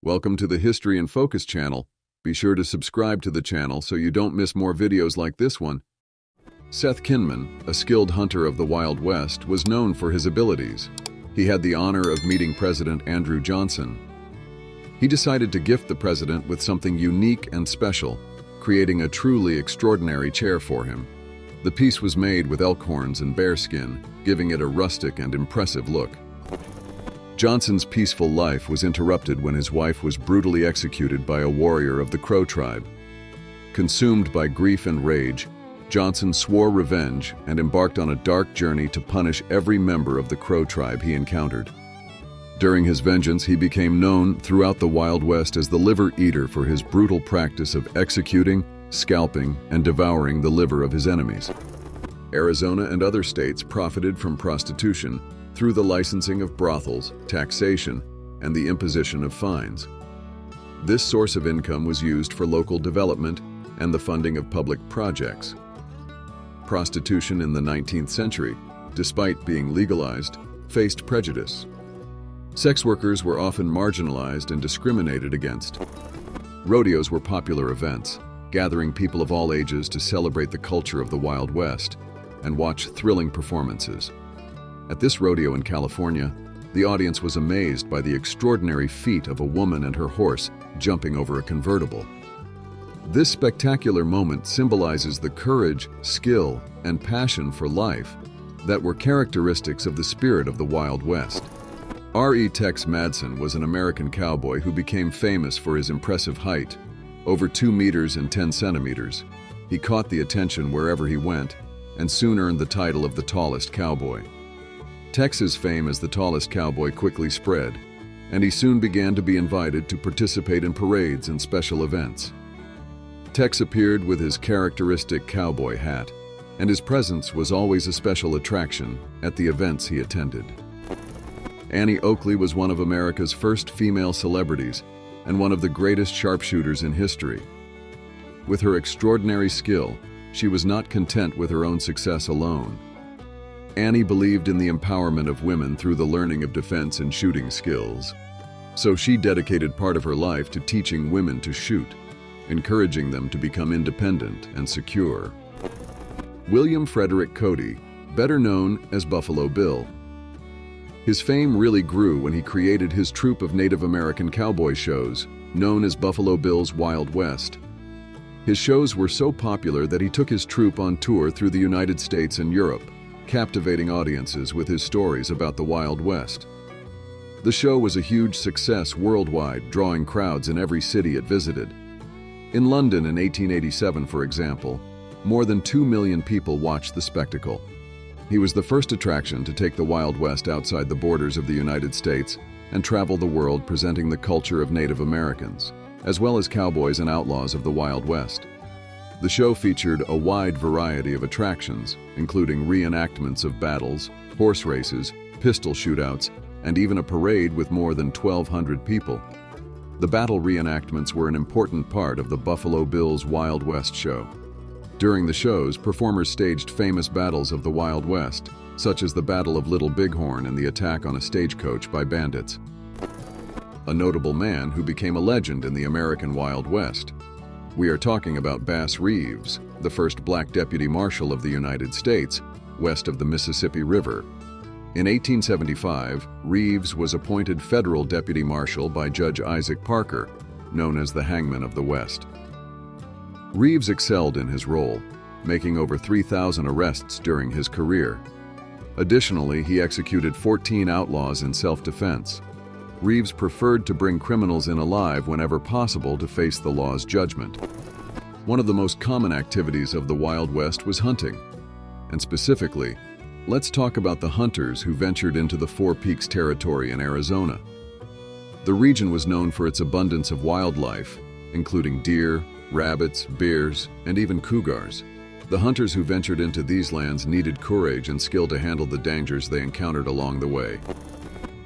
Welcome to the History in Focus channel. Be sure to subscribe to the channel so you don't miss more videos like this one. Seth Kinman, a skilled hunter of the Wild West, was known for his abilities. He had the honor of meeting President Andrew Johnson. He decided to gift the president with something unique and special, creating a truly extraordinary chair for him. The piece was made with elk horns and bearskin, giving it a rustic and impressive look. Johnson's peaceful life was interrupted when his wife was brutally executed by a warrior of the Crow tribe. Consumed by grief and rage, Johnson swore revenge and embarked on a dark journey to punish every member of the Crow tribe he encountered. During his vengeance, he became known throughout the Wild West as the Liver Eater for his brutal practice of executing, scalping, and devouring the liver of his enemies. Arizona and other states profited from prostitution through the licensing of brothels, taxation, and the imposition of fines. This source of income was used for local development and the funding of public projects. Prostitution in the 19th century, despite being legalized, faced prejudice. Sex workers were often marginalized and discriminated against. Rodeos were popular events, gathering people of all ages to celebrate the culture of the Wild West and watch thrilling performances. At this rodeo in California, the audience was amazed by the extraordinary feat of a woman and her horse jumping over a convertible. This spectacular moment symbolizes the courage, skill, and passion for life that were characteristics of the spirit of the Wild West. R.E. Tex Madsen was an American cowboy who became famous for his impressive height, over 2 meters and 10 centimeters. He caught the attention wherever he went and soon earned the title of the tallest cowboy. Tex's fame as the tallest cowboy quickly spread, and he soon began to be invited to participate in parades and special events. Tex appeared with his characteristic cowboy hat, and his presence was always a special attraction at the events he attended. Annie Oakley was one of America's first female celebrities and one of the greatest sharpshooters in history. With her extraordinary skill, she was not content with her own success alone. Annie believed in the empowerment of women through the learning of defense and shooting skills. So she dedicated part of her life to teaching women to shoot, encouraging them to become independent and secure. William Frederick Cody, better known as Buffalo Bill. His fame really grew when he created his troupe of Native American cowboy shows, known as Buffalo Bill's Wild West. His shows were so popular that he took his troupe on tour through the United States and Europe, captivating audiences with his stories about the Wild West. The show was a huge success worldwide, drawing crowds in every city it visited. In London in 1887, for example, more than 2 million people watched the spectacle. He was the first attraction to take the Wild West outside the borders of the United States and travel the world presenting the culture of Native Americans, as well as cowboys and outlaws of the Wild West. The show featured a wide variety of attractions, including reenactments of battles, horse races, pistol shootouts, and even a parade with more than 1,200 people. The battle reenactments were an important part of the Buffalo Bill's Wild West show. During the shows, performers staged famous battles of the Wild West, such as the Battle of Little Bighorn and the attack on a stagecoach by bandits. A notable man who became a legend in the American Wild West. We are talking about Bass Reeves, the first black deputy marshal of the United States, west of the Mississippi River. In 1875, Reeves was appointed federal deputy marshal by Judge Isaac Parker, known as the Hangman of the West. Reeves excelled in his role, making over 3,000 arrests during his career. Additionally, he executed 14 outlaws in self-defense. Reeves preferred to bring criminals in alive whenever possible to face the law's judgment. One of the most common activities of the Wild West was hunting. And specifically, let's talk about the hunters who ventured into the Four Peaks territory in Arizona. The region was known for its abundance of wildlife, including deer, rabbits, bears, and even cougars. The hunters who ventured into these lands needed courage and skill to handle the dangers they encountered along the way.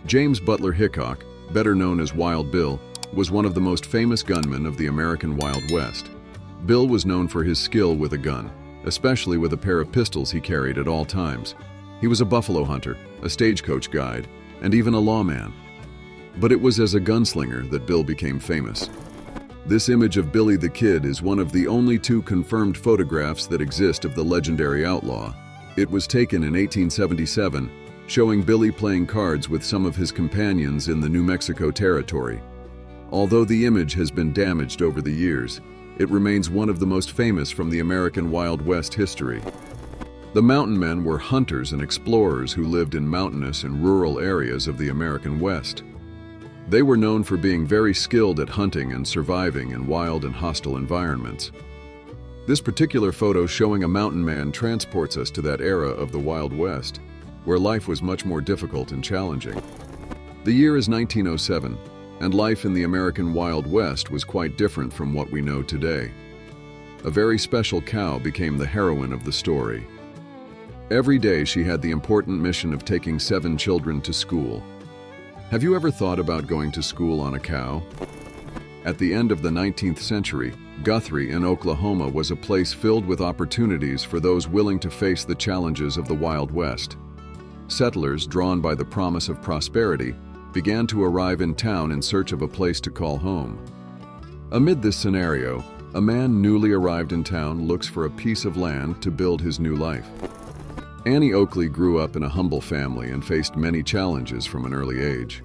James Butler Hickok, better known as Wild Bill, was one of the most famous gunmen of the American Wild West. Bill was known for his skill with a gun, especially with a pair of pistols he carried at all times. He was a buffalo hunter, a stagecoach guide, and even a lawman. But it was as a gunslinger that Bill became famous. This image of Billy the Kid is one of the only two confirmed photographs that exist of the legendary outlaw. It was taken in 1877, showing Billy playing cards with some of his companions in the New Mexico Territory. Although the image has been damaged over the years, it remains one of the most famous from the American Wild West history. The mountain men were hunters and explorers who lived in mountainous and rural areas of the American West. They were known for being very skilled at hunting and surviving in wild and hostile environments. This particular photo showing a mountain man transports us to that era of the Wild West, where life was much more difficult and challenging. The year is 1907, and life in the American Wild West was quite different from what we know today. A very special cow became the heroine of the story. Every day she had the important mission of taking 7 children to school. Have you ever thought about going to school on a cow? At the end of the 19th century, Guthrie in Oklahoma was a place filled with opportunities for those willing to face the challenges of the Wild West. Settlers, drawn by the promise of prosperity, began to arrive in town in search of a place to call home. Amid this scenario, a man newly arrived in town looks for a piece of land to build his new life. Annie Oakley grew up in a humble family and faced many challenges from an early age.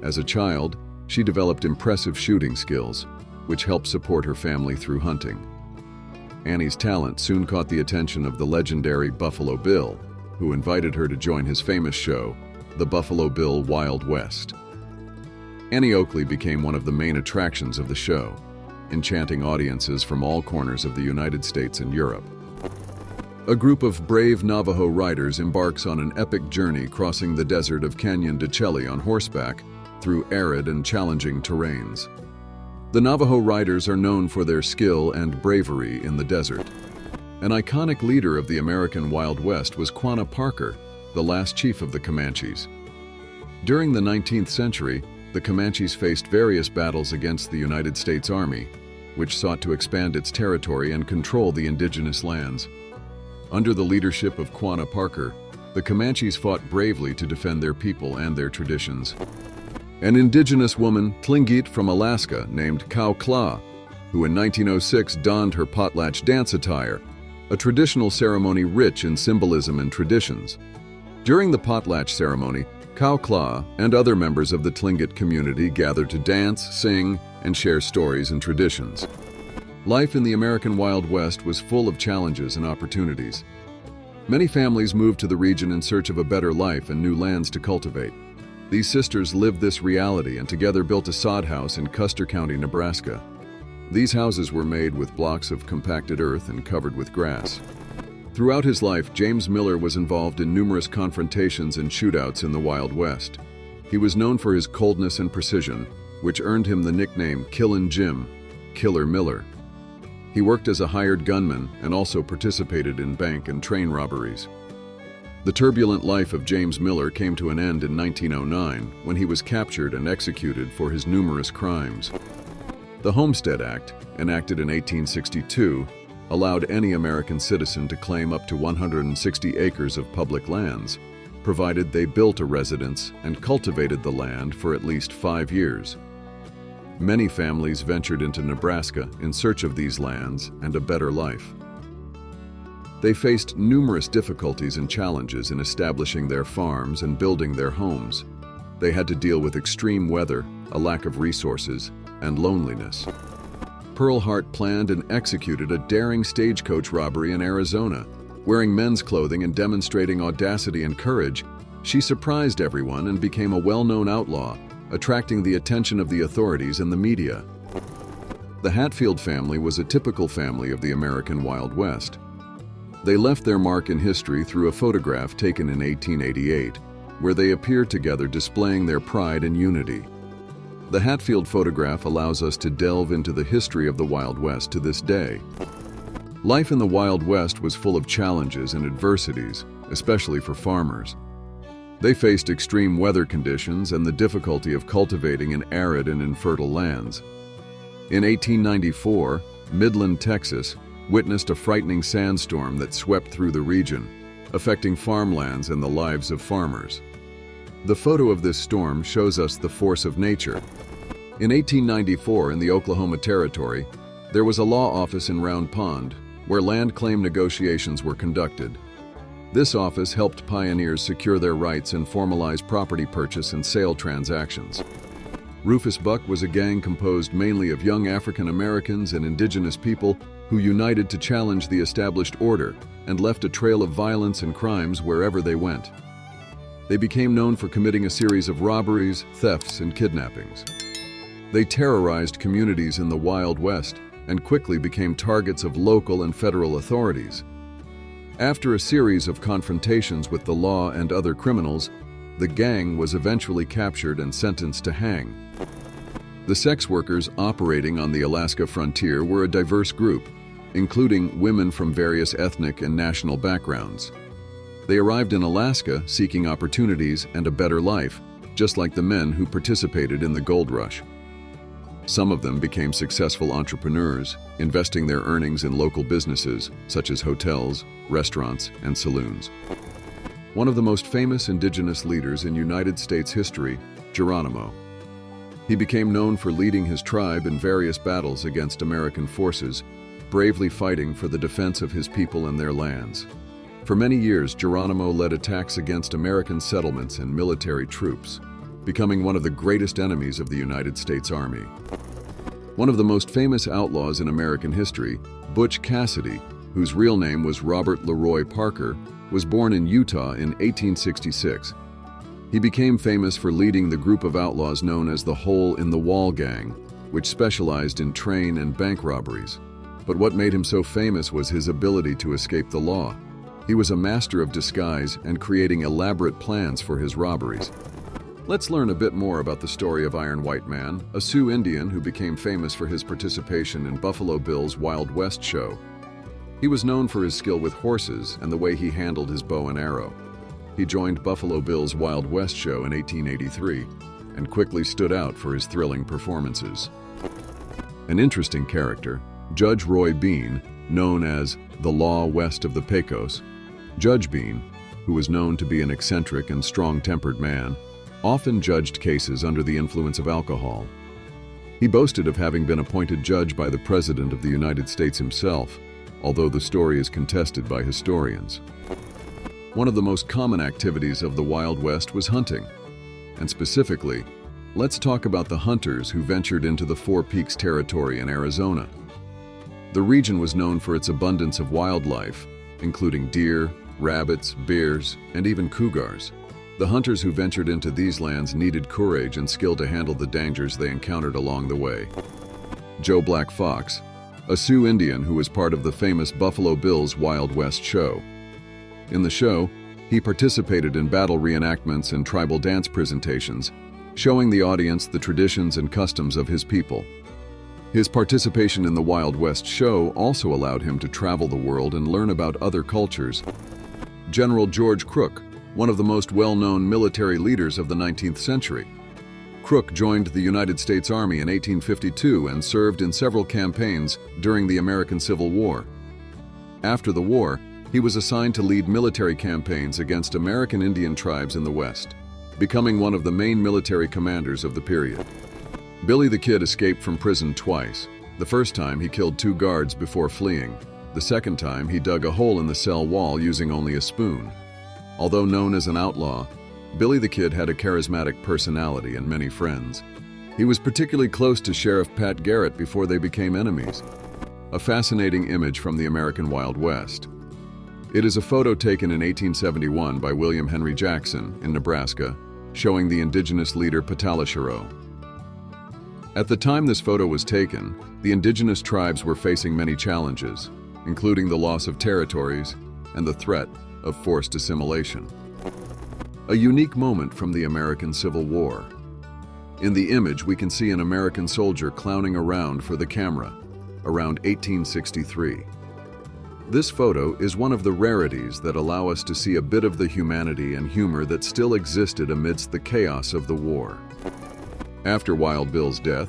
As a child, she developed impressive shooting skills, which helped support her family through hunting. Annie's talent soon caught the attention of the legendary Buffalo Bill, who invited her to join his famous show, The Buffalo Bill Wild West. Annie Oakley became one of the main attractions of the show, enchanting audiences from all corners of the United States and Europe. A group of brave Navajo riders embarks on an epic journey crossing the desert of Canyon de Chelly on horseback through arid and challenging terrains. The Navajo riders are known for their skill and bravery in the desert. An iconic leader of the American Wild West was Quanah Parker, the last chief of the Comanches. During the 19th century, the Comanches faced various battles against the United States Army, which sought to expand its territory and control the indigenous lands. Under the leadership of Quanah Parker, the Comanches fought bravely to defend their people and their traditions. An indigenous woman, Tlingit from Alaska, named Cow Claw, who in 1906 donned her potlatch dance attire, a traditional ceremony rich in symbolism and traditions. During the potlatch ceremony, Cow Claw and other members of the Tlingit community gathered to dance, sing, and share stories and traditions. Life in the American Wild West was full of challenges and opportunities. Many families moved to the region in search of a better life and new lands to cultivate. These sisters lived this reality and together built a sod house in Custer County, Nebraska. These houses were made with blocks of compacted earth and covered with grass. Throughout his life, James Miller was involved in numerous confrontations and shootouts in the Wild West. He was known for his coldness and precision, which earned him the nickname Killin' Jim, Killer Miller. He worked as a hired gunman and also participated in bank and train robberies. The turbulent life of James Miller came to an end in 1909 when he was captured and executed for his numerous crimes. The Homestead Act, enacted in 1862, allowed any American citizen to claim up to 160 acres of public lands, provided they built a residence and cultivated the land for at least 5 years. Many families ventured into Nebraska in search of these lands and a better life. They faced numerous difficulties and challenges in establishing their farms and building their homes. They had to deal with extreme weather, a lack of resources, and loneliness. Pearl Hart planned and executed a daring stagecoach robbery in Arizona. Wearing men's clothing and demonstrating audacity and courage, she surprised everyone and became a well-known outlaw, attracting the attention of the authorities and the media. The Hatfield family was a typical family of the American Wild West. They left their mark in history through a photograph taken in 1888, where they appear together displaying their pride and unity. The Hatfield photograph allows us to delve into the history of the Wild West to this day. Life in the Wild West was full of challenges and adversities, especially for farmers. They faced extreme weather conditions and the difficulty of cultivating in arid and infertile lands. In 1894, Midland, Texas, witnessed a frightening sandstorm that swept through the region, affecting farmlands and the lives of farmers. The photo of this storm shows us the force of nature. In 1894, in the Oklahoma Territory, there was a law office in Round Pond, where land claim negotiations were conducted. This office helped pioneers secure their rights and formalize property purchase and sale transactions. Rufus Buck was a gang composed mainly of young African Americans and indigenous people who united to challenge the established order and left a trail of violence and crimes wherever they went. They became known for committing a series of robberies, thefts, and kidnappings. They terrorized communities in the Wild West and quickly became targets of local and federal authorities. After a series of confrontations with the law and other criminals, the gang was eventually captured and sentenced to hang. The sex workers operating on the Alaska frontier were a diverse group, including women from various ethnic and national backgrounds. They arrived in Alaska seeking opportunities and a better life, just like the men who participated in the gold rush. Some of them became successful entrepreneurs, investing their earnings in local businesses such as hotels, restaurants, and saloons. One of the most famous indigenous leaders in United States history, Geronimo. He became known for leading his tribe in various battles against American forces, bravely fighting for the defense of his people and their lands. For many years, Geronimo led attacks against American settlements and military troops, becoming one of the greatest enemies of the United States Army. One of the most famous outlaws in American history, Butch Cassidy, whose real name was Robert Leroy Parker, was born in Utah in 1866. He became famous for leading the group of outlaws known as the Hole in the Wall Gang, which specialized in train and bank robberies. But what made him so famous was his ability to escape the law. He was a master of disguise and creating elaborate plans for his robberies. Let's learn a bit more about the story of Iron White Man, a Sioux Indian who became famous for his participation in Buffalo Bill's Wild West show. He was known for his skill with horses and the way he handled his bow and arrow. He joined Buffalo Bill's Wild West show in 1883 and quickly stood out for his thrilling performances. An interesting character, Judge Roy Bean, known as the Law West of the Pecos. Judge Bean, who was known to be an eccentric and strong-tempered man, often judged cases under the influence of alcohol. He boasted of having been appointed judge by the President of the United States himself, although the story is contested by historians. One of the most common activities of the Wild West was hunting. And specifically, let's talk about the hunters who ventured into the Four Peaks territory in Arizona. The region was known for its abundance of wildlife, including deer, rabbits, bears, and even cougars. The hunters who ventured into these lands needed courage and skill to handle the dangers they encountered along the way. Joe Black Fox, a Sioux Indian who was part of the famous Buffalo Bill's Wild West show. In the show, he participated in battle reenactments and tribal dance presentations, showing the audience the traditions and customs of his people. His participation in the Wild West show also allowed him to travel the world and learn about other cultures. General George Crook, one of the most well-known military leaders of the 19th century. Crook joined the United States Army in 1852 and served in several campaigns during the American Civil War. After the war, he was assigned to lead military campaigns against American Indian tribes in the West, becoming one of the main military commanders of the period. Billy the Kid escaped from prison twice. The first time he killed 2 guards before fleeing. The second time he dug a hole in the cell wall using only a spoon. Although known as an outlaw, Billy the Kid had a charismatic personality and many friends. He was particularly close to Sheriff Pat Garrett before they became enemies. A fascinating image from the American Wild West. It is a photo taken in 1871 by William Henry Jackson in Nebraska, showing the indigenous leader Patalishiro. At the time this photo was taken, the indigenous tribes were facing many challenges, including the loss of territories and the threat of forced assimilation. A unique moment from the American Civil War. In the image, we can see an American soldier clowning around for the camera, around 1863. This photo is one of the rarities that allow us to see a bit of the humanity and humor that still existed amidst the chaos of the war. After Wild Bill's death,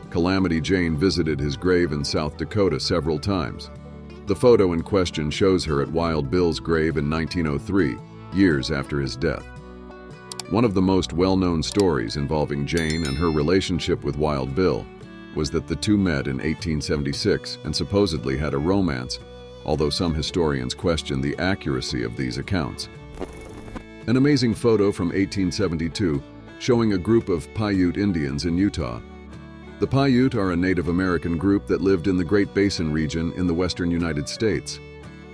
Calamity Jane visited his grave in South Dakota several times. The photo in question shows her at Wild Bill's grave in 1903, years after his death. One of the most well-known stories involving Jane and her relationship with Wild Bill was that the two met in 1876 and supposedly had a romance, although some historians question the accuracy of these accounts. An amazing photo from 1872 showing a group of Paiute Indians in Utah. The Paiute are a Native American group that lived in the Great Basin region in the western United States.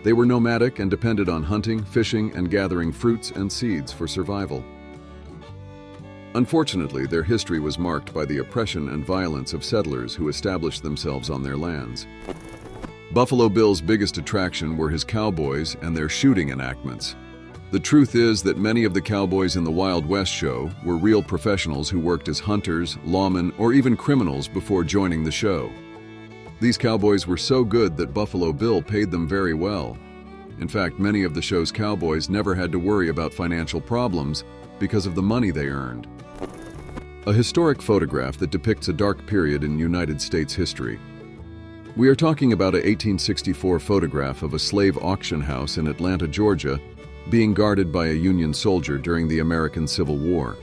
They were nomadic and depended on hunting, fishing, and gathering fruits and seeds for survival. Unfortunately, their history was marked by the oppression and violence of settlers who established themselves on their lands. Buffalo Bill's biggest attraction were his cowboys and their shooting enactments. The truth is that many of the cowboys in the Wild West show were real professionals who worked as hunters, lawmen, or even criminals before joining the show. These cowboys were so good that Buffalo Bill paid them very well. In fact, many of the show's cowboys never had to worry about financial problems because of the money they earned. A historic photograph that depicts a dark period in United States history. We are talking about an 1864 photograph of a slave auction house in Atlanta, Georgia, being guarded by a Union soldier during the American Civil War.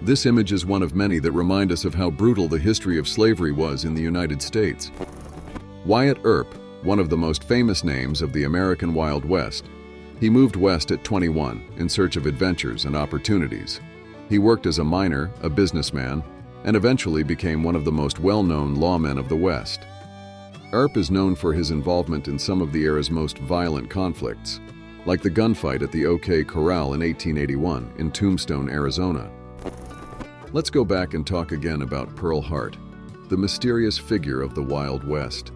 This image is one of many that remind us of how brutal the history of slavery was in the United States. Wyatt Earp, one of the most famous names of the American Wild West. He moved west at 21 in search of adventures and opportunities. He worked as a miner, a businessman, and eventually became one of the most well-known lawmen of the West. Earp is known for his involvement in some of the era's most violent conflicts, like the gunfight at the OK Corral in 1881 in Tombstone, Arizona. Let's go back and talk again about Pearl Hart, the mysterious figure of the Wild West.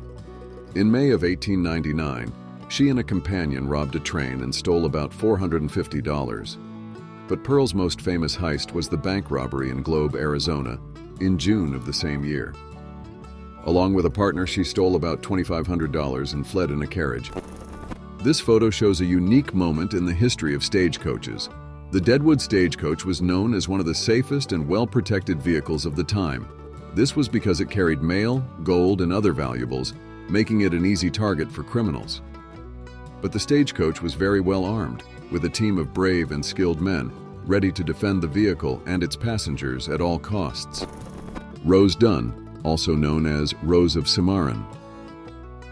In May of 1899, she and a companion robbed a train and stole about $450. But Pearl's most famous heist was the bank robbery in Globe, Arizona, in June of the same year. Along with a partner, she stole about $2,500 and fled in a carriage. This photo shows a unique moment in the history of stagecoaches. The Deadwood stagecoach was known as one of the safest and well-protected vehicles of the time. This was because it carried mail, gold, and other valuables, making it an easy target for criminals. But the stagecoach was very well armed, with a team of brave and skilled men ready to defend the vehicle and its passengers at all costs. Rose Dunn, also known as Rose of Cimarron.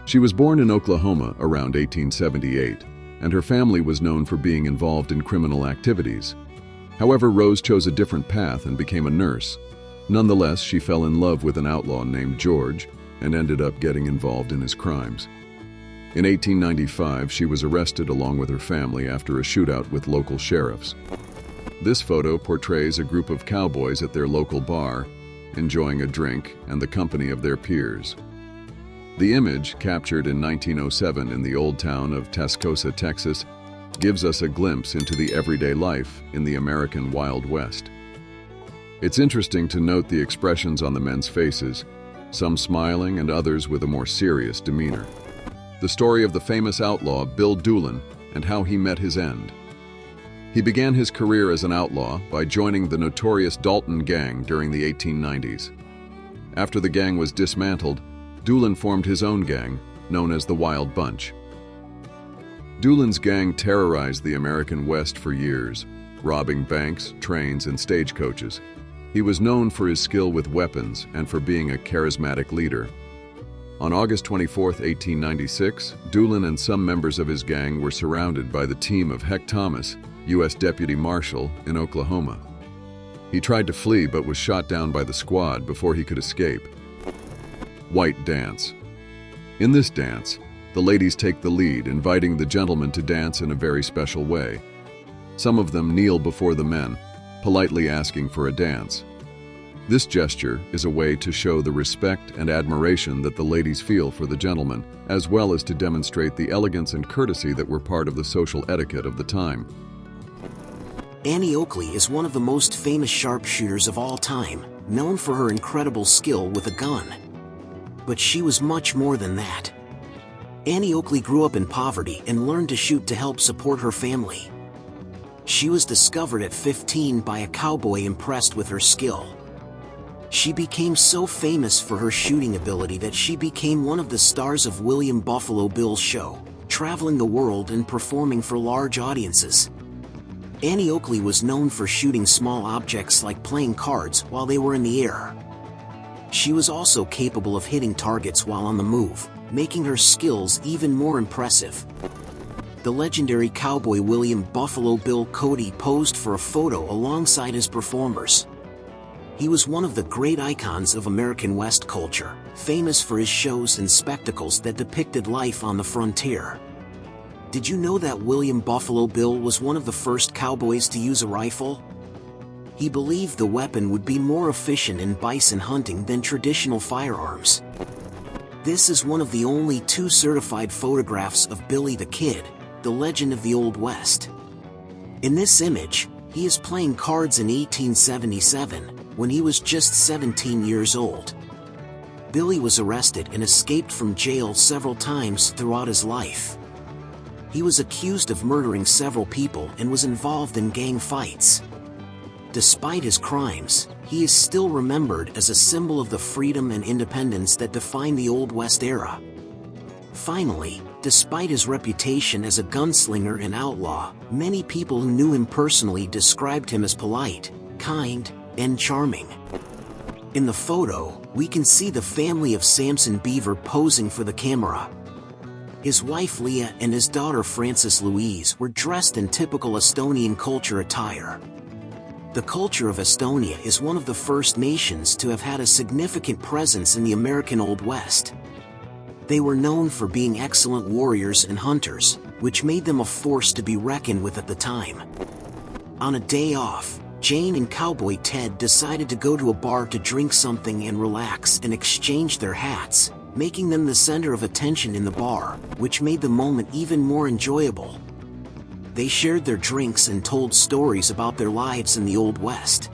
She was born in Oklahoma around 1878, and her family was known for being involved in criminal activities. However, Rose chose a different path and became a nurse. Nonetheless, she fell in love with an outlaw named George and ended up getting involved in his crimes. In 1895, she was arrested along with her family after a shootout with local sheriffs. This photo portrays a group of cowboys at their local bar, enjoying a drink and the company of their peers. The image, captured in 1907 in the old town of Tascosa, Texas, gives us a glimpse into the everyday life in the American Wild West. It's interesting to note the expressions on the men's faces, some smiling and others with a more serious demeanor. The story of the famous outlaw Bill Doolin and how he met his end. He began his career as an outlaw by joining the notorious Dalton Gang during the 1890s. After the gang was dismantled, Doolin formed his own gang, known as the Wild Bunch. Doolin's gang terrorized the American West for years, robbing banks, trains, and stagecoaches. He was known for his skill with weapons and for being a charismatic leader. On August 24, 1896, Doolin and some members of his gang were surrounded by the team of Heck Thomas, U.S. Deputy Marshal, in Oklahoma. He tried to flee but was shot down by the squad before he could escape. White Dance. In this dance, the ladies take the lead, inviting the gentlemen to dance in a very special way. Some of them kneel before the men, politely asking for a dance. This gesture is a way to show the respect and admiration that the ladies feel for the gentlemen, as well as to demonstrate the elegance and courtesy that were part of the social etiquette of the time. Annie Oakley is one of the most famous sharpshooters of all time, known for her incredible skill with a gun. But she was much more than that. Annie Oakley grew up in poverty and learned to shoot to help support her family. She was discovered at 15 by a cowboy impressed with her skill. She became so famous for her shooting ability that she became one of the stars of William Buffalo Bill's show, traveling the world and performing for large audiences. Annie Oakley was known for shooting small objects like playing cards while they were in the air. She was also capable of hitting targets while on the move, making her skills even more impressive. The legendary cowboy William "Buffalo Bill" Cody posed for a photo alongside his performers. He was one of the great icons of American West culture, famous for his shows and spectacles that depicted life on the frontier. Did you know that William "Buffalo Bill" was one of the first cowboys to use a rifle? He believed the weapon would be more efficient in bison hunting than traditional firearms. This is one of the only 2 certified photographs of Billy the Kid, the legend of the Old West. In this image, he is playing cards in 1877, when he was just 17 years old. Billy was arrested and escaped from jail several times throughout his life. He was accused of murdering several people and was involved in gang fights. Despite his crimes, he is still remembered as a symbol of the freedom and independence that defined the Old West era. Finally, despite his reputation as a gunslinger and outlaw, many people who knew him personally described him as polite, kind, and charming. In the photo, we can see the family of Samson Beaver posing for the camera. His wife Leah and his daughter Frances Louise were dressed in typical Estonian culture attire. The culture of Estonia is one of the first nations to have had a significant presence in the American Old West. They were known for being excellent warriors and hunters, which made them a force to be reckoned with at the time. On a day off, Jane and Cowboy Ted decided to go to a bar to drink something and relax and exchange their hats, making them the center of attention in the bar, which made the moment even more enjoyable. They shared their drinks and told stories about their lives in the Old West.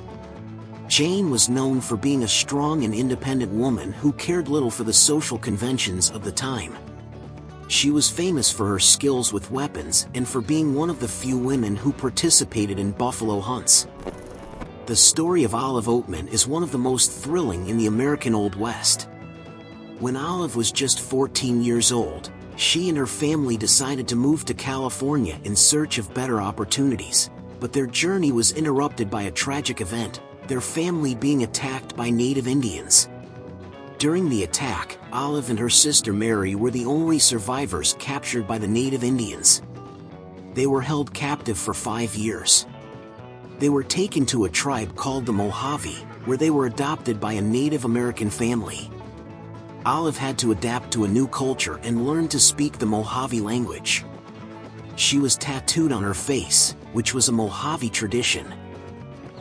Jane was known for being a strong and independent woman who cared little for the social conventions of the time. She was famous for her skills with weapons and for being one of the few women who participated in buffalo hunts. The story of Olive Oatman is one of the most thrilling in the American Old West. When Olive was just 14 years old, she and her family decided to move to California in search of better opportunities, but their journey was interrupted by a tragic event, their family being attacked by Native Indians. During the attack, Olive and her sister Mary were the only survivors captured by the Native Indians. They were held captive for 5 years. They were taken to a tribe called the Mojave, where they were adopted by a Native American family. Olive had to adapt to a new culture and learn to speak the Mojave language. She was tattooed on her face, which was a Mojave tradition.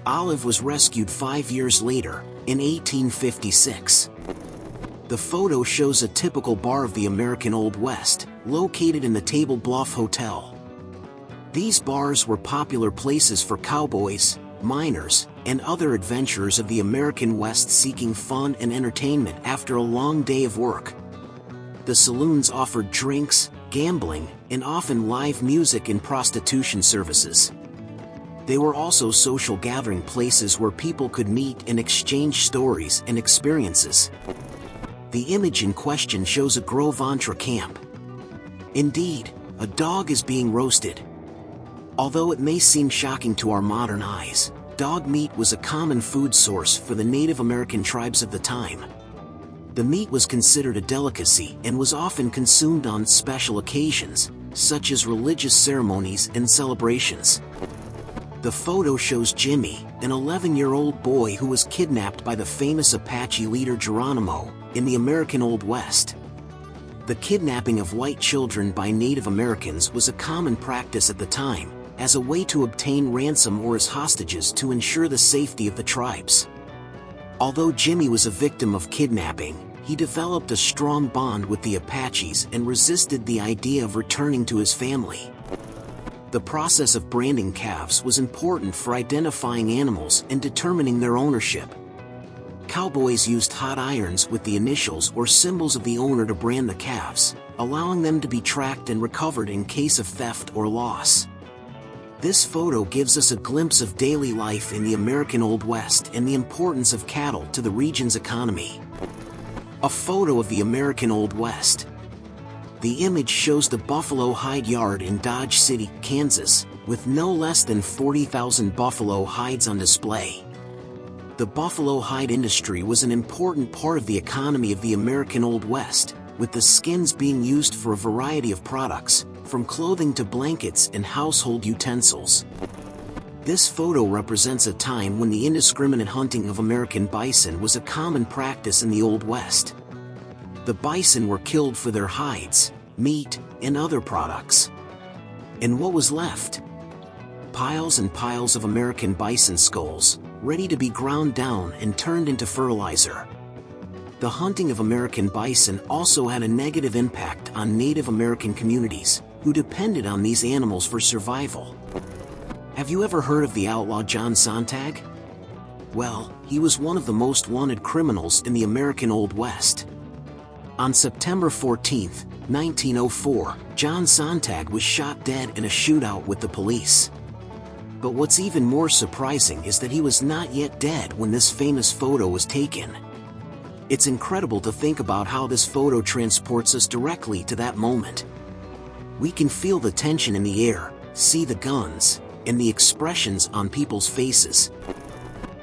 Olive was rescued 5 years later, in 1856. The photo shows a typical bar of the American Old West, located in the Table Bluff Hotel. These bars were popular places for cowboys, miners, and other adventurers of the American West seeking fun and entertainment after a long day of work. The saloons offered drinks, gambling, and often live music and prostitution services. They were also social gathering places where people could meet and exchange stories and experiences. The image in question shows a Gros Ventre camp. Indeed, a dog is being roasted. Although it may seem shocking to our modern eyes, dog meat was a common food source for the Native American tribes of the time. The meat was considered a delicacy and was often consumed on special occasions, such as religious ceremonies and celebrations. The photo shows Jimmy, an 11-year-old boy who was kidnapped by the famous Apache leader Geronimo, in the American Old West. The kidnapping of white children by Native Americans was a common practice at the time, as a way to obtain ransom or as hostages to ensure the safety of the tribes. Although Jimmy was a victim of kidnapping, he developed a strong bond with the Apaches and resisted the idea of returning to his family. The process of branding calves was important for identifying animals and determining their ownership. Cowboys used hot irons with the initials or symbols of the owner to brand the calves, allowing them to be tracked and recovered in case of theft or loss. This photo gives us a glimpse of daily life in the American Old West and the importance of cattle to the region's economy. A photo of the American Old West. The image shows the Buffalo Hide Yard in Dodge City, Kansas, with no less than 40,000 buffalo hides on display. The buffalo hide industry was an important part of the economy of the American Old West, with the skins being used for a variety of products, from clothing to blankets and household utensils. This photo represents a time when the indiscriminate hunting of American bison was a common practice in the Old West. The bison were killed for their hides, meat, and other products. And what was left? Piles and piles of American bison skulls, ready to be ground down and turned into fertilizer. The hunting of American bison also had a negative impact on Native American communities, who depended on these animals for survival. Have you ever heard of the outlaw John Sontag? Well, he was one of the most wanted criminals in the American Old West. On September 14, 1904, John Sontag was shot dead in a shootout with the police. But what's even more surprising is that he was not yet dead when this famous photo was taken. It's incredible to think about how this photo transports us directly to that moment. We can feel the tension in the air, see the guns, and the expressions on people's faces.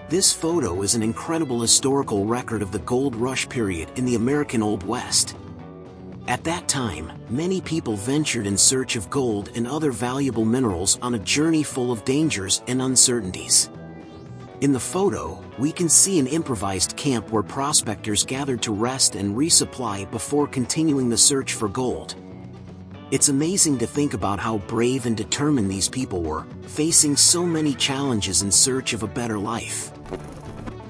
This photo is an incredible historical record of the gold rush period in the American Old West. At that time, many people ventured in search of gold and other valuable minerals on a journey full of dangers and uncertainties. In the photo, we can see an improvised camp where prospectors gathered to rest and resupply before continuing the search for gold. It's amazing to think about how brave and determined these people were, facing so many challenges in search of a better life.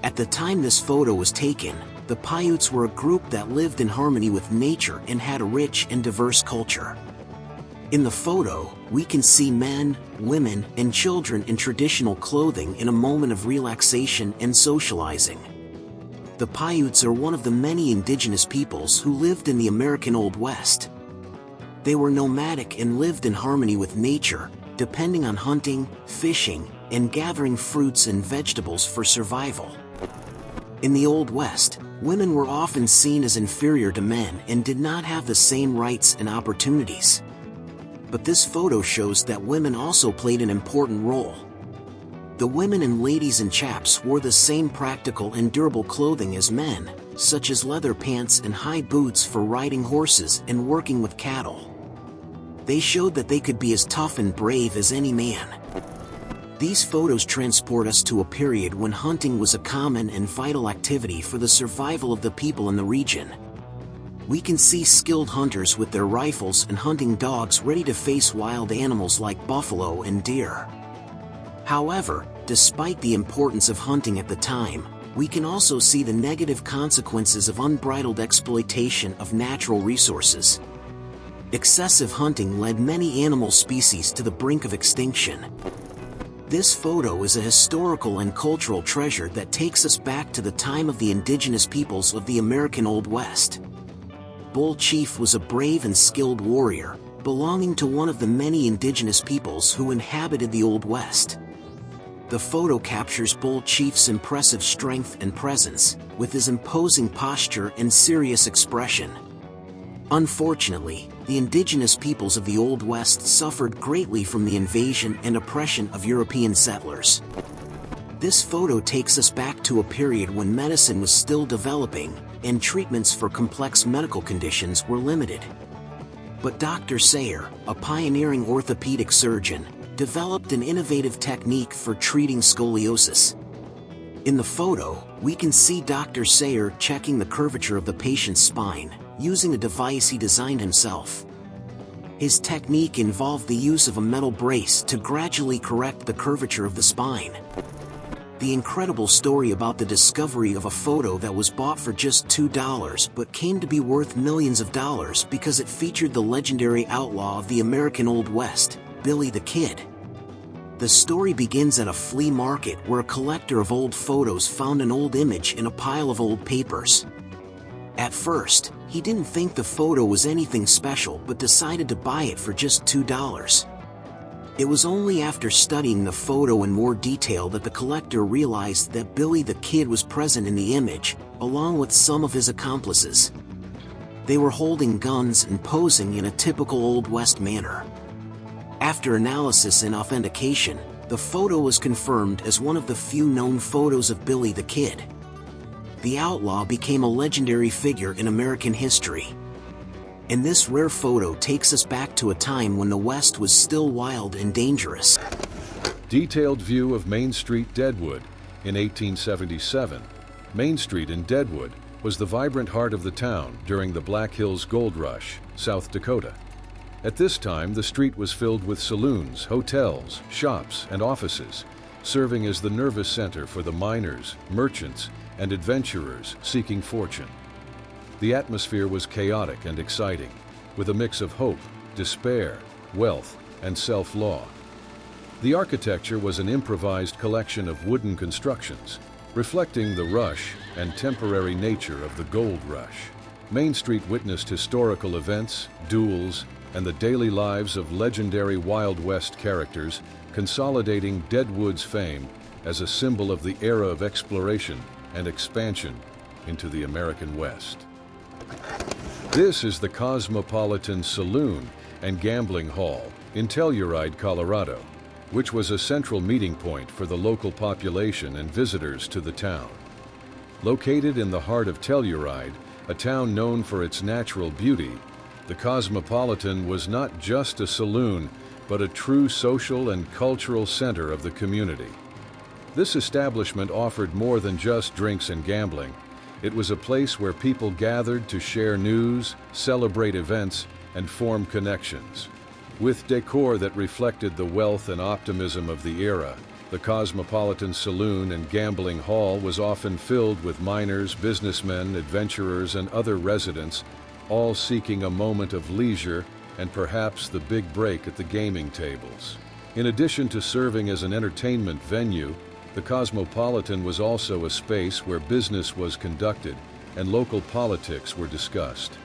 At the time this photo was taken, the Paiutes were a group that lived in harmony with nature and had a rich and diverse culture. In the photo, we can see men, women, and children in traditional clothing in a moment of relaxation and socializing. The Paiutes are one of the many indigenous peoples who lived in the American Old West. They were nomadic and lived in harmony with nature, depending on hunting, fishing, and gathering fruits and vegetables for survival. In the Old West, women were often seen as inferior to men and did not have the same rights and opportunities. But this photo shows that women also played an important role. The women and ladies and chaps wore the same practical and durable clothing as men, such as leather pants and high boots for riding horses and working with cattle. They showed that they could be as tough and brave as any man. These photos transport us to a period when hunting was a common and vital activity for the survival of the people in the region. We can see skilled hunters with their rifles and hunting dogs ready to face wild animals like buffalo and deer. However, despite the importance of hunting at the time, we can also see the negative consequences of unbridled exploitation of natural resources. Excessive hunting led many animal species to the brink of extinction. This photo is a historical and cultural treasure that takes us back to the time of the indigenous peoples of the American Old West. Bull Chief was a brave and skilled warrior, belonging to one of the many indigenous peoples who inhabited the Old West. The photo captures Bull Chief's impressive strength and presence, with his imposing posture and serious expression. Unfortunately, the indigenous peoples of the Old West suffered greatly from the invasion and oppression of European settlers. This photo takes us back to a period when medicine was still developing, and treatments for complex medical conditions were limited. But Dr. Sayer, a pioneering orthopedic surgeon, developed an innovative technique for treating scoliosis. In the photo, we can see Dr. Sayer checking the curvature of the patient's spine, using a device he designed himself. His technique involved the use of a metal brace to gradually correct the curvature of the spine. The incredible story about the discovery of a photo that was bought for just $2 but came to be worth millions of dollars because it featured the legendary outlaw of the American Old West, Billy the Kid. The story begins at a flea market where a collector of old photos found an old image in a pile of old papers. At first, he didn't think the photo was anything special but decided to buy it for just $2. It was only after studying the photo in more detail that the collector realized that Billy the Kid was present in the image, along with some of his accomplices. They were holding guns and posing in a typical Old West manner. After analysis and authentication, the photo was confirmed as one of the few known photos of Billy the Kid. The outlaw became a legendary figure in American history. And this rare photo takes us back to a time when the West was still wild and dangerous. Detailed view of Main Street, Deadwood. In 1877, Main Street in Deadwood was the vibrant heart of the town during the Black Hills Gold Rush, South Dakota. At this time, the street was filled with saloons, hotels, shops, and offices, serving as the nervous center for the miners, merchants, and adventurers seeking fortune. The atmosphere was chaotic and exciting, with a mix of hope, despair, wealth, and self-law. The architecture was an improvised collection of wooden constructions, reflecting the rush and temporary nature of the gold rush. Main Street witnessed historical events, duels, and the daily lives of legendary Wild West characters, consolidating Deadwood's fame as a symbol of the era of exploration and expansion into the American West. This is the Cosmopolitan Saloon and Gambling Hall in Telluride, Colorado, which was a central meeting point for the local population and visitors to the town. Located in the heart of Telluride, a town known for its natural beauty, the Cosmopolitan was not just a saloon, but a true social and cultural center of the community. This establishment offered more than just drinks and gambling. It was a place where people gathered to share news, celebrate events, and form connections. With decor that reflected the wealth and optimism of the era, the Cosmopolitan Saloon and Gambling Hall was often filled with miners, businessmen, adventurers, and other residents, all seeking a moment of leisure and perhaps the big break at the gaming tables. In addition to serving as an entertainment venue, the Cosmopolitan was also a space where business was conducted and local politics were discussed.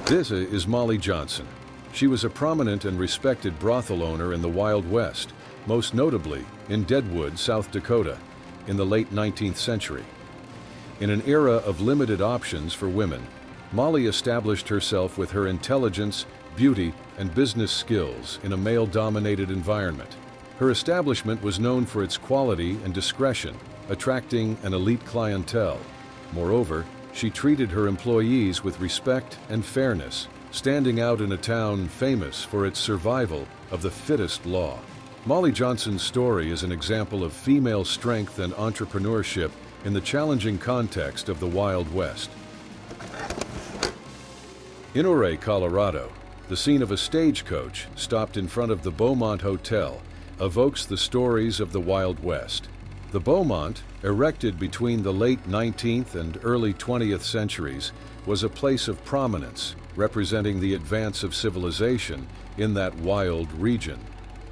This is Molly Johnson. She was a prominent and respected brothel owner in the Wild West, most notably in Deadwood, South Dakota, in the late 19th century. In an era of limited options for women, Molly established herself with her intelligence, beauty, and business skills in a male-dominated environment. Her establishment was known for its quality and discretion, attracting an elite clientele. Moreover, she treated her employees with respect and fairness, standing out in a town famous for its survival of the fittest law. Molly Johnson's story is an example of female strength and entrepreneurship in the challenging context of the Wild West. In Ouray, Colorado, the scene of a stagecoach stopped in front of the Beaumont Hotel evokes the stories of the Wild West. The Beaumont, erected between the late 19th and early 20th centuries, was a place of prominence, representing the advance of civilization in that wild region.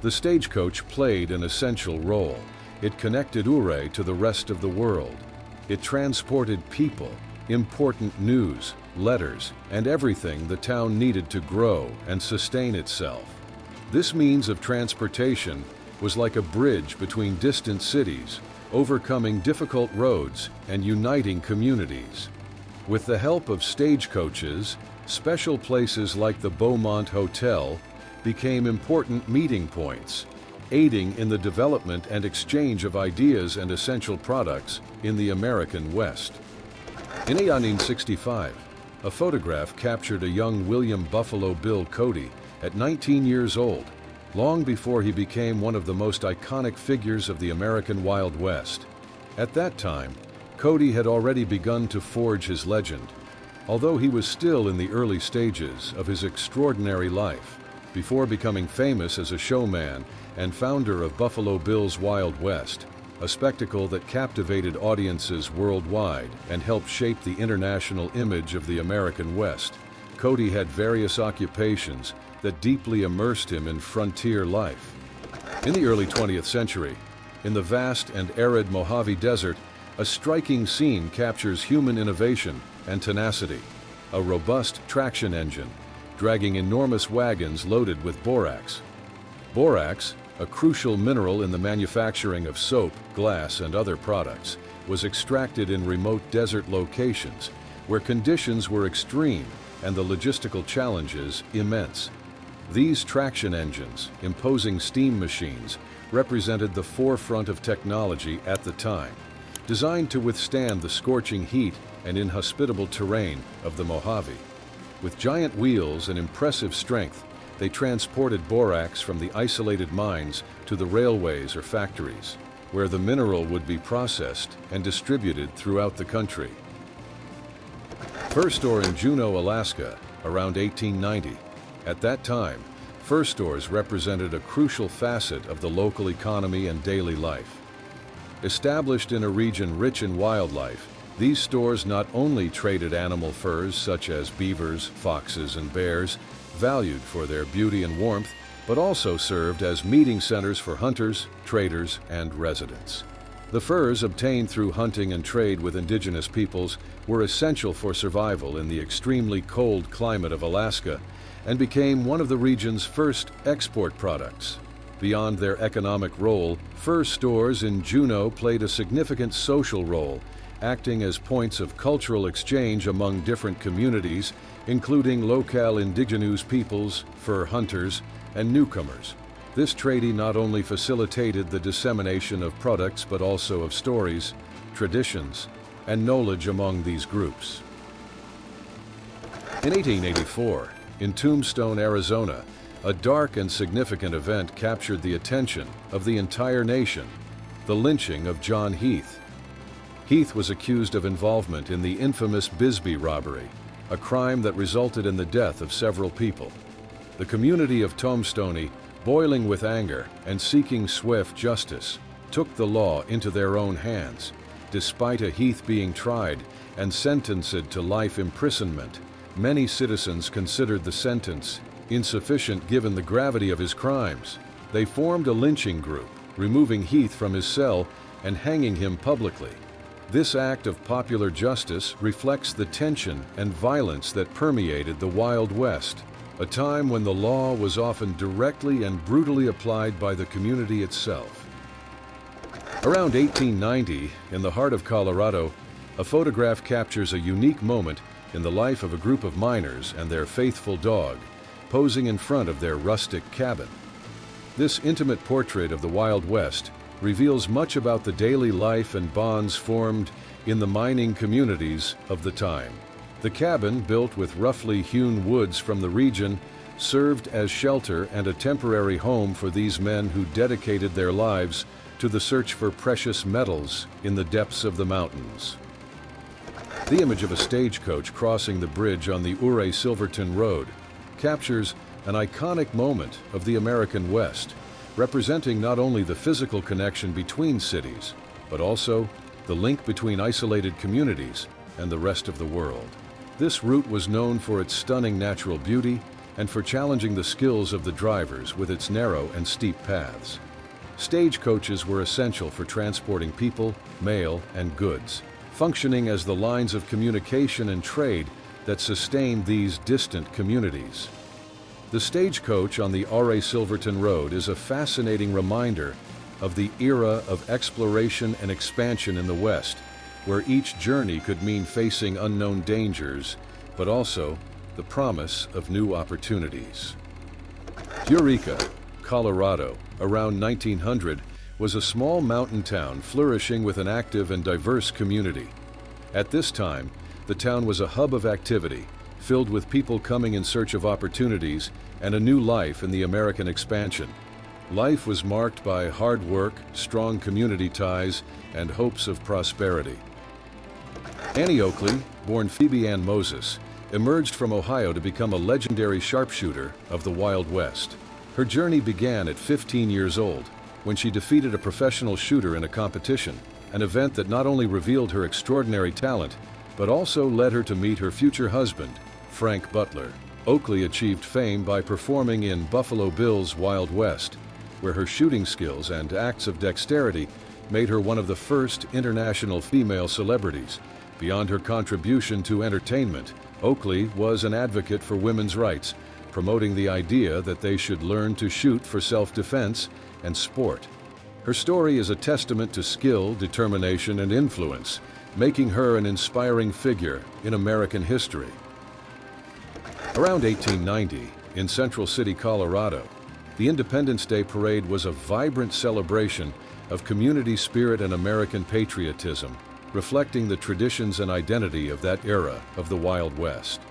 The stagecoach played an essential role. It connected Ouray to the rest of the world. It transported people, important news, letters, and everything the town needed to grow and sustain itself. This means of transportation was like a bridge between distant cities, overcoming difficult roads and uniting communities. With the help of stagecoaches, special places like the Beaumont Hotel became important meeting points, aiding in the development and exchange of ideas and essential products in the American West. In 1865, a photograph captured a young William Buffalo Bill Cody at 19 years old, long before he became one of the most iconic figures of the American Wild West. At that time, Cody had already begun to forge his legend, although he was still in the early stages of his extraordinary life, before becoming famous as a showman and founder of Buffalo Bill's Wild West, a spectacle that captivated audiences worldwide and helped shape the international image of the American West. Cody had various occupations that deeply immersed him in frontier life. In the early 20th century, in the vast and arid Mojave Desert, a striking scene captures human innovation and tenacity. A robust traction engine, dragging enormous wagons loaded with borax. Borax, a crucial mineral in the manufacturing of soap, glass, and other products, was extracted in remote desert locations where conditions were extreme and the logistical challenges immense. These traction engines, imposing steam machines, represented the forefront of technology at the time, designed to withstand the scorching heat and inhospitable terrain of the Mojave. With giant wheels and impressive strength, they transported borax from the isolated mines to the railways or factories, where the mineral would be processed and distributed throughout the country. Fur store in Juneau, Alaska, around 1890. At that time, fur stores represented a crucial facet of the local economy and daily life. Established in a region rich in wildlife, these stores not only traded animal furs such as beavers, foxes, and bears, valued for their beauty and warmth, but also served as meeting centers for hunters, traders, and residents. The furs obtained through hunting and trade with indigenous peoples were essential for survival in the extremely cold climate of Alaska and became one of the region's first export products. Beyond their economic role, fur stores in Juneau played a significant social role, acting as points of cultural exchange among different communities, including local indigenous peoples, fur hunters, and newcomers. This treaty not only facilitated the dissemination of products but also of stories, traditions, and knowledge among these groups. In 1884, in Tombstone, Arizona, a dark and significant event captured the attention of the entire nation: the lynching of John Heath. Heath was accused of involvement in the infamous Bisbee robbery, a crime that resulted in the death of several people. The community of Tombstone, boiling with anger and seeking swift justice, took the law into their own hands. Despite a Heath being tried and sentenced to life imprisonment, many citizens considered the sentence insufficient given the gravity of his crimes. They formed a lynching group, removing Heath from his cell and hanging him publicly. This act of popular justice reflects the tension and violence that permeated the Wild West, a time when the law was often directly and brutally applied by the community itself. Around 1890, in the heart of Colorado, a photograph captures a unique moment in the life of a group of miners and their faithful dog, posing in front of their rustic cabin. This intimate portrait of the Wild West reveals much about the daily life and bonds formed in the mining communities of the time. The cabin, built with roughly hewn woods from the region, served as shelter and a temporary home for these men who dedicated their lives to the search for precious metals in the depths of the mountains. The image of a stagecoach crossing the bridge on the Ouray-Silverton Road captures an iconic moment of the American West, representing not only the physical connection between cities, but also the link between isolated communities and the rest of the world. This route was known for its stunning natural beauty and for challenging the skills of the drivers with its narrow and steep paths. Stagecoaches were essential for transporting people, mail, and goods, functioning as the lines of communication and trade that sustained these distant communities. The stagecoach on the Ouray-Silverton Road is a fascinating reminder of the era of exploration and expansion in the West, where each journey could mean facing unknown dangers, but also the promise of new opportunities. Eureka, Colorado, around 1900, was a small mountain town flourishing with an active and diverse community. At this time, the town was a hub of activity, filled with people coming in search of opportunities and a new life in the American expansion. Life was marked by hard work, strong community ties, and hopes of prosperity. Annie Oakley, born Phoebe Ann Moses, emerged from Ohio to become a legendary sharpshooter of the Wild West. Her journey began at 15 years old, when she defeated a professional shooter in a competition, an event that not only revealed her extraordinary talent, but also led her to meet her future husband, Frank Butler. Oakley achieved fame by performing in Buffalo Bill's Wild West, where her shooting skills and acts of dexterity made her one of the first international female celebrities. Beyond her contribution to entertainment, Oakley was an advocate for women's rights, promoting the idea that they should learn to shoot for self-defense and sport. Her story is a testament to skill, determination, and influence, making her an inspiring figure in American history. Around 1890, In Central City, Colorado, the Independence Day Parade was a vibrant celebration of community spirit and American patriotism, reflecting the traditions and identity of that era of the Wild West.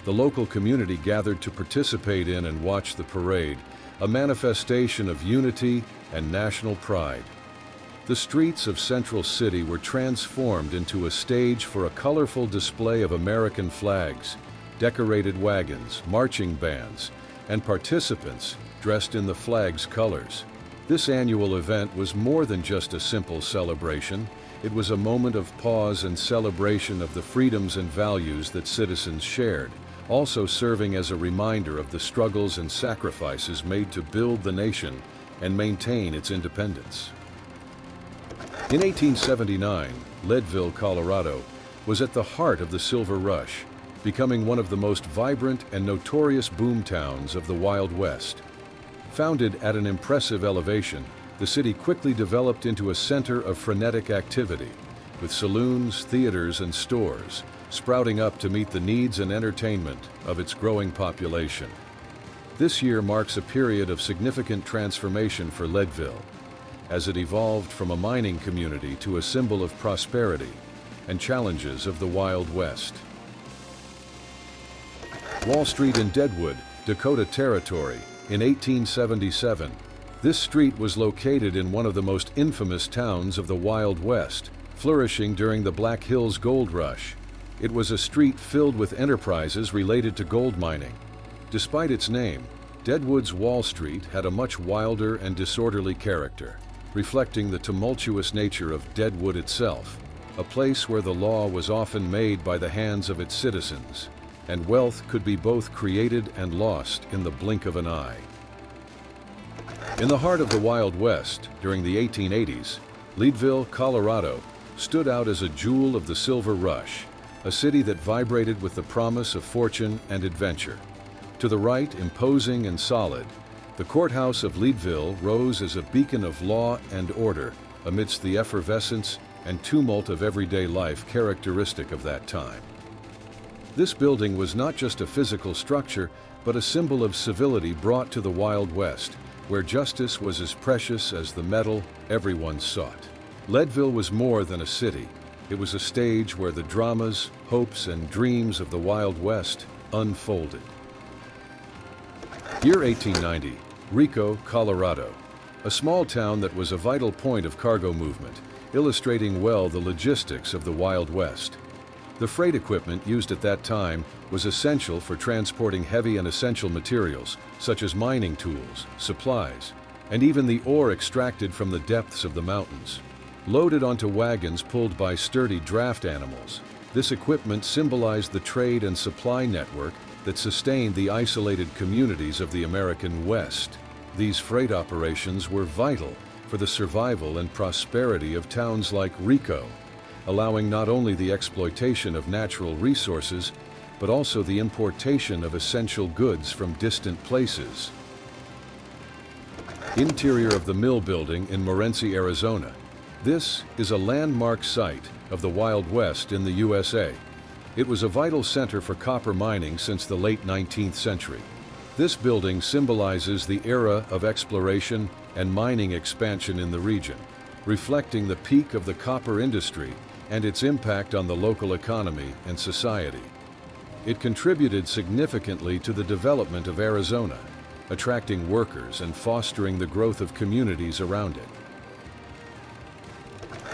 The local community gathered to participate in and watch the parade, a manifestation of unity and national pride. The streets of Central City were transformed into a stage for a colorful display of American flags, decorated wagons, marching bands, and participants dressed in the flag's colors. This annual event was more than just a simple celebration. It was a moment of pause and celebration of the freedoms and values that citizens shared, also serving as a reminder of the struggles and sacrifices made to build the nation and maintain its independence. In 1879, Leadville, Colorado, was at the heart of the Silver Rush, becoming one of the most vibrant and notorious boom towns of the Wild West. Founded at an impressive elevation, the city quickly developed into a center of frenetic activity, with saloons, theaters, and stores sprouting up to meet the needs and entertainment of its growing population. This year marks a period of significant transformation for Leadville, as it evolved from a mining community to a symbol of prosperity and challenges of the Wild West. Wall Street in Deadwood, Dakota Territory, in 1877. This street was located in one of the most infamous towns of the Wild West, flourishing during the Black Hills Gold Rush. It was a street filled with enterprises related to gold mining. Despite its name, Deadwood's Wall Street had a much wilder and disorderly character, reflecting the tumultuous nature of Deadwood itself, a place where the law was often made by the hands of its citizens, and wealth could be both created and lost in the blink of an eye. In the heart of the Wild West, during the 1880s, Leadville, Colorado, stood out as a jewel of the Silver Rush, a city that vibrated with the promise of fortune and adventure. To the right, imposing and solid, the courthouse of Leadville rose as a beacon of law and order amidst the effervescence and tumult of everyday life characteristic of that time. This building was not just a physical structure, but a symbol of civility brought to the Wild West, where justice was as precious as the metal everyone sought. Leadville was more than a city. It was a stage where the dramas, hopes, and dreams of the Wild West unfolded. Year 1890, Rico, Colorado, a small town that was a vital point of cargo movement, illustrating well the logistics of the Wild West. The freight equipment used at that time was essential for transporting heavy and essential materials, such as mining tools, supplies, and even the ore extracted from the depths of the mountains. Loaded onto wagons pulled by sturdy draft animals, this equipment symbolized the trade and supply network that sustained the isolated communities of the American West. These freight operations were vital for the survival and prosperity of towns like Rico, allowing not only the exploitation of natural resources, but also the importation of essential goods from distant places. Interior of the mill building in Morenci, Arizona. This is a landmark site of the Wild West in the USA. It was a vital center for copper mining since the late 19th century. This building symbolizes the era of exploration and mining expansion in the region, reflecting the peak of the copper industry and its impact on the local economy and society. It contributed significantly to the development of Arizona, attracting workers and fostering the growth of communities around it.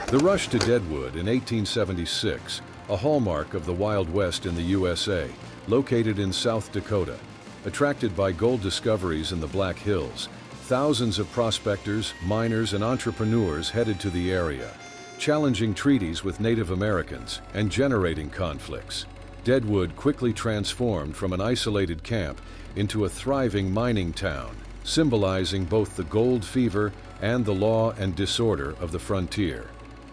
The rush to Deadwood in 1876, a hallmark of the Wild West in the USA, located in South Dakota. Attracted by gold discoveries in the Black Hills, thousands of prospectors, miners, and entrepreneurs headed to the area, challenging treaties with Native Americans and generating conflicts. Deadwood quickly transformed from an isolated camp into a thriving mining town, symbolizing both the gold fever and the law and disorder of the frontier.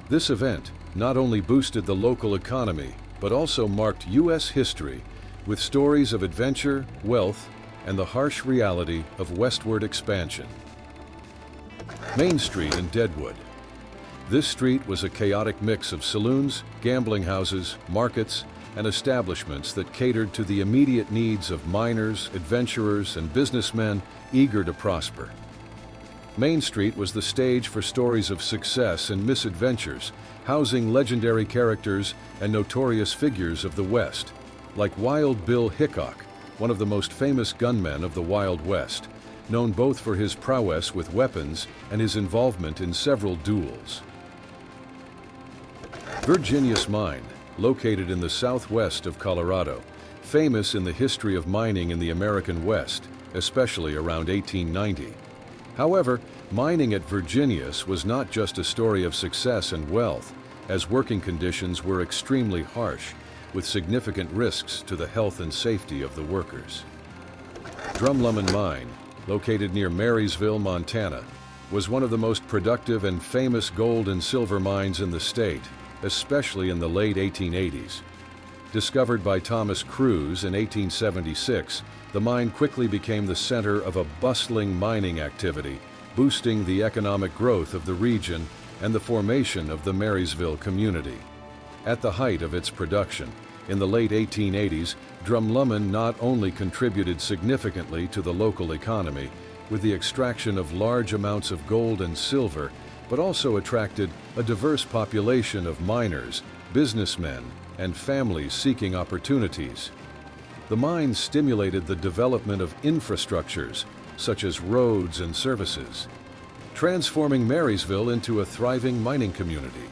This event not only boosted the local economy, but also marked U.S. history with stories of adventure, wealth, and the harsh reality of westward expansion. Main Street in Deadwood. This street was a chaotic mix of saloons, gambling houses, markets, and establishments that catered to the immediate needs of miners, adventurers, and businessmen eager to prosper. Main Street was the stage for stories of success and misadventures, housing legendary characters and notorious figures of the West, like Wild Bill Hickok, one of the most famous gunmen of the Wild West, known both for his prowess with weapons and his involvement in several duels. Virginius Mine, located in the southwest of Colorado, famous in the history of mining in the American West, especially around 1890. However, mining at Virginius was not just a story of success and wealth, as working conditions were extremely harsh, with significant risks to the health and safety of the workers. Drumlummen Mine, located near Marysville, Montana, was one of the most productive and famous gold and silver mines in the state, especially in the late 1880s. Discovered by Thomas Cruise in 1876, the mine quickly became the center of a bustling mining activity, boosting the economic growth of the region and the formation of the Marysville community. At the height of its production, in the late 1880s, Drumlummen not only contributed significantly to the local economy with the extraction of large amounts of gold and silver, but also attracted a diverse population of miners, businessmen, and families seeking opportunities. The mine stimulated the development of infrastructures, such as roads and services, transforming Marysville into a thriving mining community.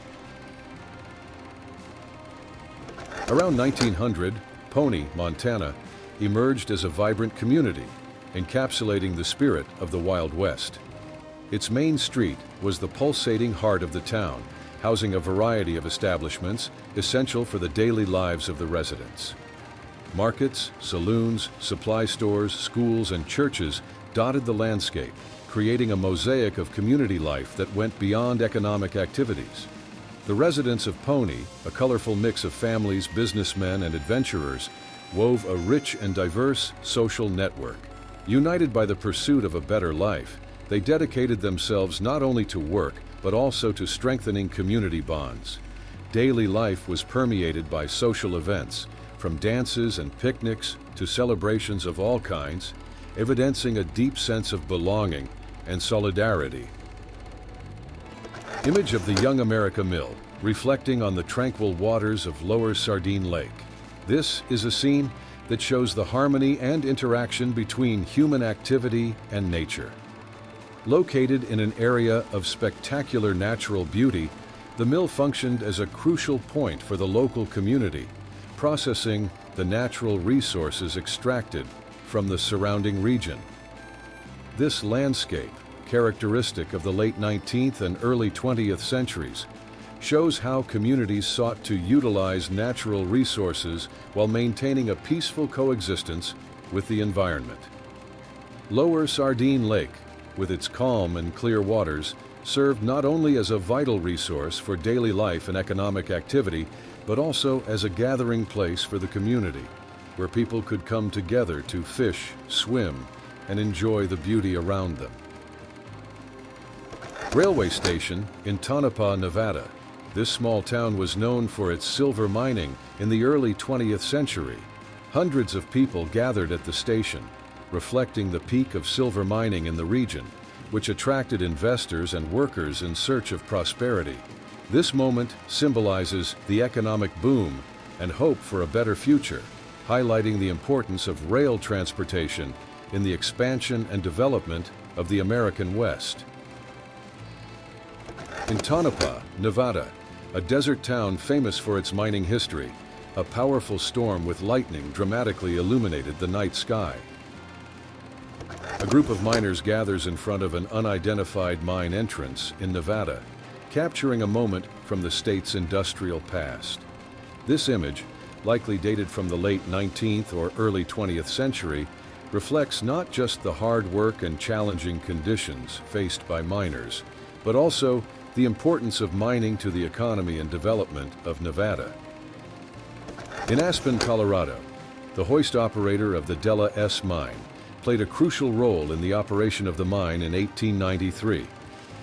Around 1900, Pony, Montana, emerged as a vibrant community, encapsulating the spirit of the Wild West. Its main street was the pulsating heart of the town, housing a variety of establishments essential for the daily lives of the residents. Markets, saloons, supply stores, schools, and churches dotted the landscape, creating a mosaic of community life that went beyond economic activities. The residents of Pony, a colorful mix of families, businessmen, and adventurers, wove a rich and diverse social network. United by the pursuit of a better life, they dedicated themselves not only to work, but also to strengthening community bonds. Daily life was permeated by social events, from dances and picnics to celebrations of all kinds, evidencing a deep sense of belonging and solidarity. Image of the Young America Mill, reflecting on the tranquil waters of Lower Sardine Lake. This is a scene that shows the harmony and interaction between human activity and nature. Located in an area of spectacular natural beauty, the mill functioned as a crucial point for the local community, processing the natural resources extracted from the surrounding region. This landscape, characteristic of the late 19th and early 20th centuries, shows how communities sought to utilize natural resources while maintaining a peaceful coexistence with the environment. Lower Sardine Lake, with its calm and clear waters, served not only as a vital resource for daily life and economic activity, but also as a gathering place for the community, where people could come together to fish, swim, and enjoy the beauty around them. Railway station in Tonopah, Nevada. This small town was known for its silver mining in the early 20th century. Hundreds of people gathered at the station, reflecting the peak of silver mining in the region, which attracted investors and workers in search of prosperity. This moment symbolizes the economic boom and hope for a better future, highlighting the importance of rail transportation in the expansion and development of the American West. In Tonopah, Nevada, a desert town famous for its mining history, a powerful storm with lightning dramatically illuminated the night sky. A group of miners gathers in front of an unidentified mine entrance in Nevada, capturing a moment from the state's industrial past. This image, likely dated from the late 19th or early 20th century, reflects not just the hard work and challenging conditions faced by miners, but also the importance of mining to the economy and development of Nevada. In Aspen, Colorado, the hoist operator of the Della S mine played a crucial role in the operation of the mine in 1893,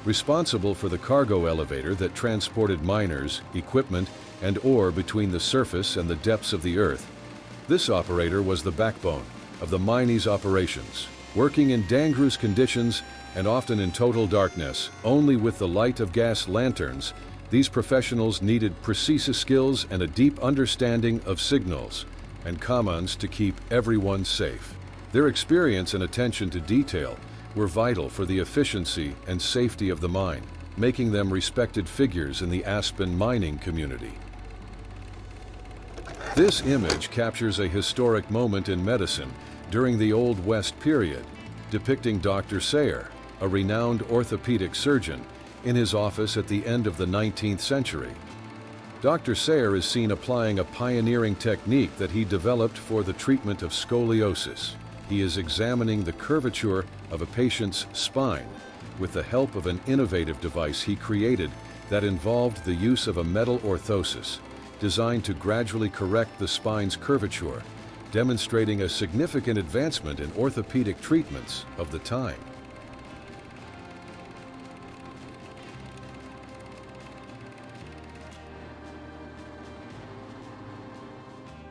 responsible for the cargo elevator that transported miners, equipment, and ore between the surface and the depths of the earth. This operator was the backbone of the mine's operations, working in dangerous conditions and often in total darkness, only with the light of gas lanterns. These professionals needed precise skills and a deep understanding of signals and commands to keep everyone safe. Their experience and attention to detail were vital for the efficiency and safety of the mine, making them respected figures in the Aspen mining community. This image captures a historic moment in medicine during the Old West period, depicting Dr. Sayer, a renowned orthopedic surgeon, in his office at the end of the 19th century. Dr. Sayer is seen applying a pioneering technique that he developed for the treatment of scoliosis. He is examining the curvature of a patient's spine with the help of an innovative device he created that involved the use of a metal orthosis designed to gradually correct the spine's curvature, demonstrating a significant advancement in orthopedic treatments of the time.